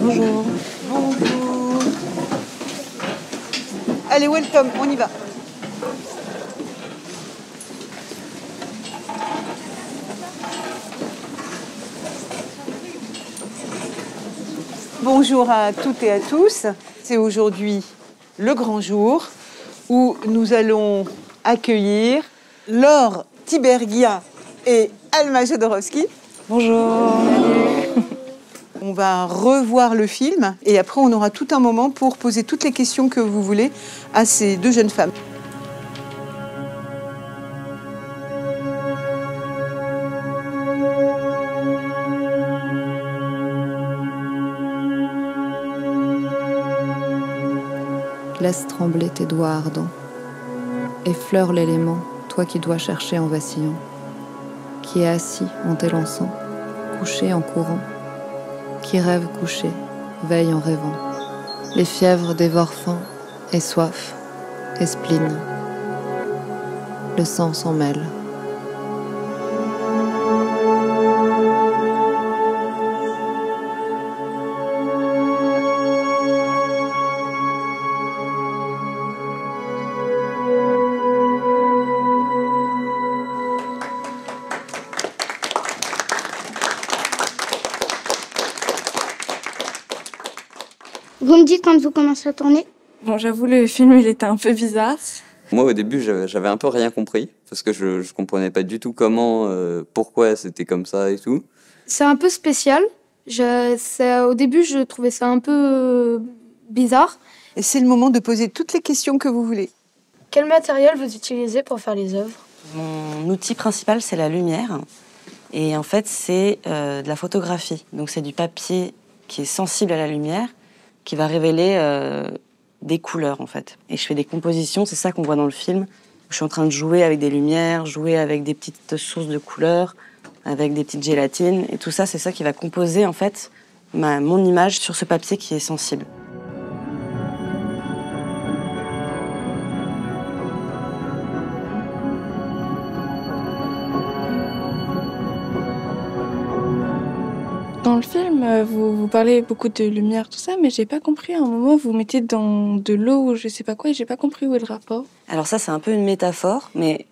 Bonjour. Bonjour. Allez, welcome, on y va. Bonjour à toutes et à tous. C'est aujourd'hui le grand jour où nous allons accueillir Laure Tiberghien et Alma Jodorowsky. Bonjour. On va revoir le film et après on aura tout un moment pour poser toutes les questions que vous voulez à ces deux jeunes femmes. Laisse trembler tes doigts ardents. Effleure l'élément, toi qui dois chercher en vacillant, qui est assis en t'élançant, couché en courant, qui rêve couché, veille en rêvant. Les fièvres dévorent faim et soif et spleen. Le sang s'en mêle. Vous me dites quand vous commencez à tourner? Bon, j'avoue, le film, il était un peu bizarre. Moi, au début, j'avais un peu rien compris, parce que je comprenais pas du tout comment, pourquoi c'était comme ça et tout. C'est un peu spécial. Au début, je trouvais ça un peu bizarre. Et c'est le moment de poser toutes les questions que vous voulez. Quel matériel vous utilisez pour faire les œuvres? Mon outil principal, c'est la lumière. Et en fait, c'est de la photographie. Donc, c'est du papier qui est sensible à la lumière, qui va révéler des couleurs, en fait. Et je fais des compositions, c'est ça qu'on voit dans le film. Je suis en train de jouer avec des lumières, jouer avec des petites sources de couleurs, avec des petites gélatines. Et tout ça, c'est ça qui va composer, en fait, mon image sur ce papier qui est sensible. Dans le film, vous parlez beaucoup de lumière, tout ça, mais j'ai pas compris. À un moment, vous mettez dans de l'eau ou je sais pas quoi, et j'ai pas compris où est le rapport. Alors ça, c'est un peu une métaphore, mais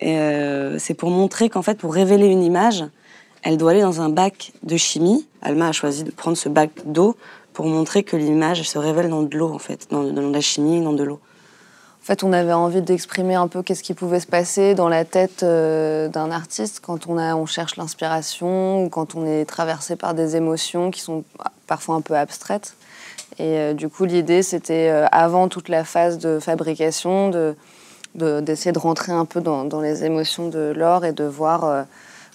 c'est pour montrer qu'en fait, pour révéler une image, elle doit aller dans un bac de chimie. Alma a choisi de prendre ce bac d'eau pour montrer que l'image se révèle dans de l'eau, en fait, dans la chimie, dans de l'eau. En fait, on avait envie d'exprimer un peu qu'est-ce qui pouvait se passer dans la tête d'un artiste quand on cherche l'inspiration ou quand on est traversé par des émotions qui sont parfois un peu abstraites. Et du coup, l'idée, c'était, avant toute la phase de fabrication, d'essayer de rentrer un peu dans les émotions de Laure et de voir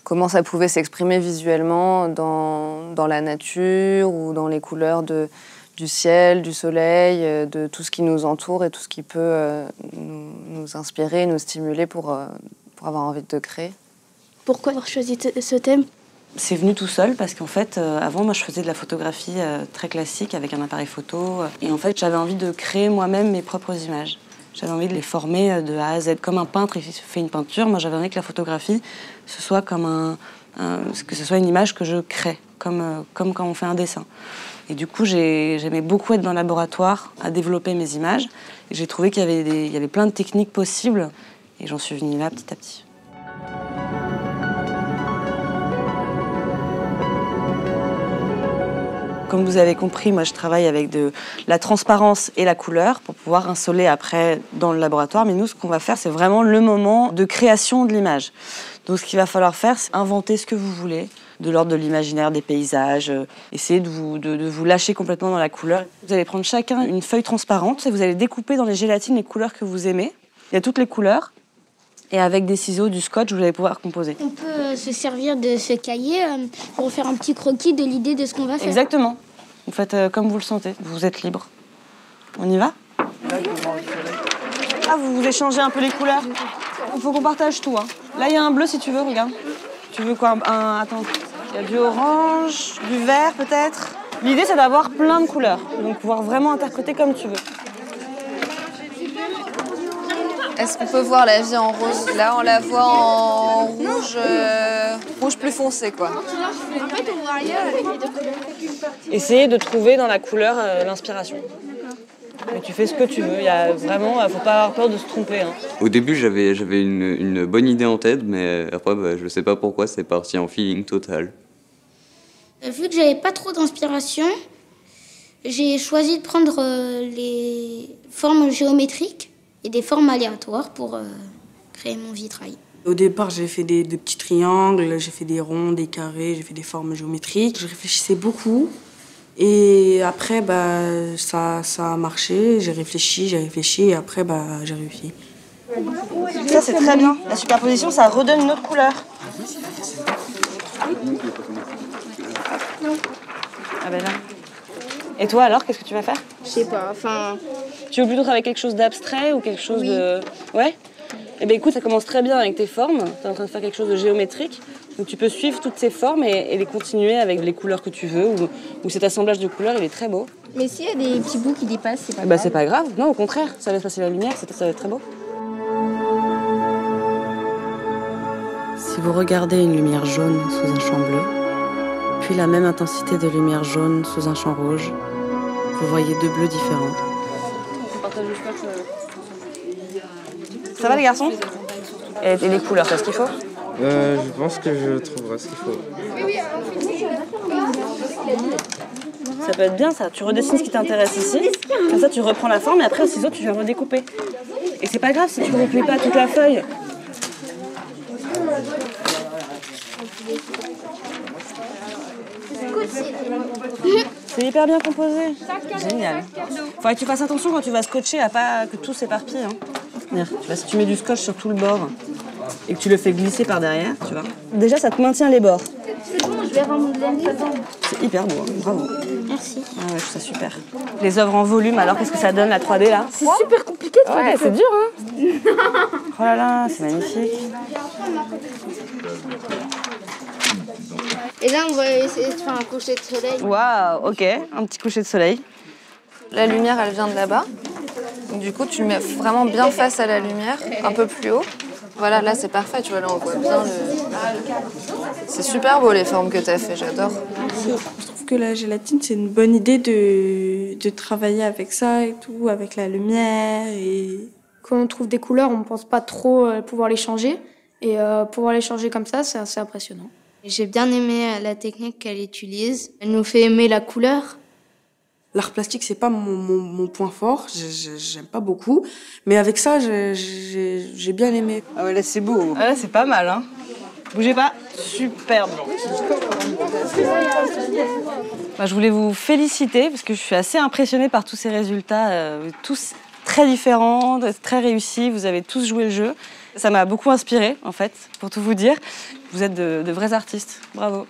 comment ça pouvait s'exprimer visuellement dans la nature ou dans les couleurs du ciel, du soleil, de tout ce qui nous entoure et tout ce qui peut nous inspirer, nous stimuler pour avoir envie de créer. Pourquoi avoir choisi ce thème? C'est venu tout seul parce qu'en fait, avant, moi, je faisais de la photographie très classique avec un appareil photo. Et en fait, j'avais envie de créer moi-même mes propres images. J'avais envie de les former de A à Z. Comme un peintre il fait une peinture, moi, j'avais envie que la photographie, ce soit comme que ce soit une image que je crée, comme quand on fait un dessin. Et du coup, j'aimais beaucoup être dans le laboratoire à développer mes images. Et j'ai trouvé qu'il y avait plein de techniques possibles. Et j'en suis venue là petit à petit. Comme vous avez compris, moi je travaille avec de la transparence et la couleur pour pouvoir insoler après dans le laboratoire. Mais nous, ce qu'on va faire, c'est vraiment le moment de création de l'image. Donc ce qu'il va falloir faire, c'est inventer ce que vous voulez, de l'ordre de l'imaginaire, des paysages, essayer de vous lâcher complètement dans la couleur. Vous allez prendre chacun une feuille transparente et vous allez découper dans les gélatines les couleurs que vous aimez. Il y a toutes les couleurs. Et avec des ciseaux, du scotch, vous allez pouvoir composer. On peut se servir de ce cahier pour faire un petit croquis de l'idée de ce qu'on va faire. Exactement. Vous faites comme vous le sentez. Vous êtes libre. On y va? Ah, vous échangez un peu les couleurs? Il faut qu'on partage tout. Hein. Là, il y a un bleu si tu veux, regarde. Tu veux quoi? Attends. Il y a du orange, du vert peut-être. L'idée, c'est d'avoir plein de couleurs. Donc, pouvoir vraiment interpréter comme tu veux. Est-ce qu'on peut voir la vie en rose? Là, on la voit en rouge, rouge plus foncé, quoi. En fait, on voit rien avec les deux couleurs. essayer de trouver dans la couleur l'inspiration. Mais tu fais ce que tu veux, faut pas avoir peur de se tromper. Hein. Au début, j'avais une bonne idée en tête, mais après, je sais pas pourquoi, c'est parti en feeling total. Vu que j'avais pas trop d'inspiration, j'ai choisi de prendre les formes géométriques et des formes aléatoires pour créer mon vitrail. Au départ, j'ai fait des petits triangles, j'ai fait des ronds, des carrés, j'ai fait des formes géométriques. Je réfléchissais beaucoup. Et après, ça a marché. J'ai réfléchi, et après, j'ai réussi. Ça, c'est très bien. La superposition, ça redonne une autre couleur. Ah ben là. Et toi, alors, qu'est-ce que tu vas faire? Je sais pas, enfin... Tu veux plutôt travailler quelque chose d'abstrait ou quelque chose de... Ouais? Eh bien écoute, ça commence très bien avec tes formes. Tu es en train de faire quelque chose de géométrique. Donc tu peux suivre toutes ces formes et les continuer avec les couleurs que tu veux. Ou cet assemblage de couleurs, il est très beau. Mais s'il y a des petits bouts qui dépassent, c'est pas grave. C'est pas grave. Non, au contraire, ça laisse passer la lumière, ça va être très beau. Si vous regardez une lumière jaune sous un champ bleu, puis la même intensité de lumière jaune sous un champ rouge, vous voyez deux bleus différents. Ça va les garçons? Et les couleurs, c'est ce qu'il faut? Je pense que je trouverai ce qu'il faut. Ça peut être bien ça, tu redessines ce qui t'intéresse ici, comme ça tu reprends la forme et après au ciseau tu viens redécouper. Et c'est pas grave si tu ne replies pas toute la feuille. C'est hyper bien composé. Génial. Faudrait que tu fasses attention quand tu vas scotcher à pas que tout s'éparpille. Hein. Si tu mets du scotch sur tout le bord et que tu le fais glisser par derrière, tu vois. Déjà, ça te maintient les bords. C'est bon, je vais rendre dedans. C'est hyper beau, hein. Bravo. Merci. Ah ouais, je trouve ça super. Les œuvres en volume, alors qu'est-ce que ça donne la 3D là? C'est super compliqué de faire Ouais, c'est dur, hein. Oh là là, c'est magnifique. Et là, on va essayer de faire un coucher de soleil. Waouh, ok, un petit coucher de soleil. La lumière, elle vient de là-bas. Donc, du coup, tu le mets vraiment bien face à la lumière, un peu plus haut. Voilà, là, c'est parfait, tu vois, là, on voit bien le... C'est super beau, les formes que tu as fait, j'adore. Je trouve que la gélatine, c'est une bonne idée de travailler avec ça et tout, avec la lumière et... Quand on trouve des couleurs, on ne pense pas trop pouvoir les changer. Et pouvoir les changer comme ça, c'est assez impressionnant. J'ai bien aimé la technique qu'elle utilise. Elle nous fait aimer la couleur. L'art plastique, c'est pas mon point fort, j'aime pas beaucoup. Mais avec ça, j'ai bien aimé. Ah ouais, là, c'est beau. Ah là, c'est pas mal, hein. Bougez pas. Superbe. Je voulais vous féliciter parce que je suis assez impressionnée par tous ces résultats, tous très différents, très réussis. Vous avez tous joué le jeu. Ça m'a beaucoup inspirée, en fait, pour tout vous dire. Vous êtes de vrais artistes. Bravo.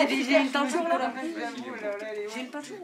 J'ai une teinture là. J'ai une peinture.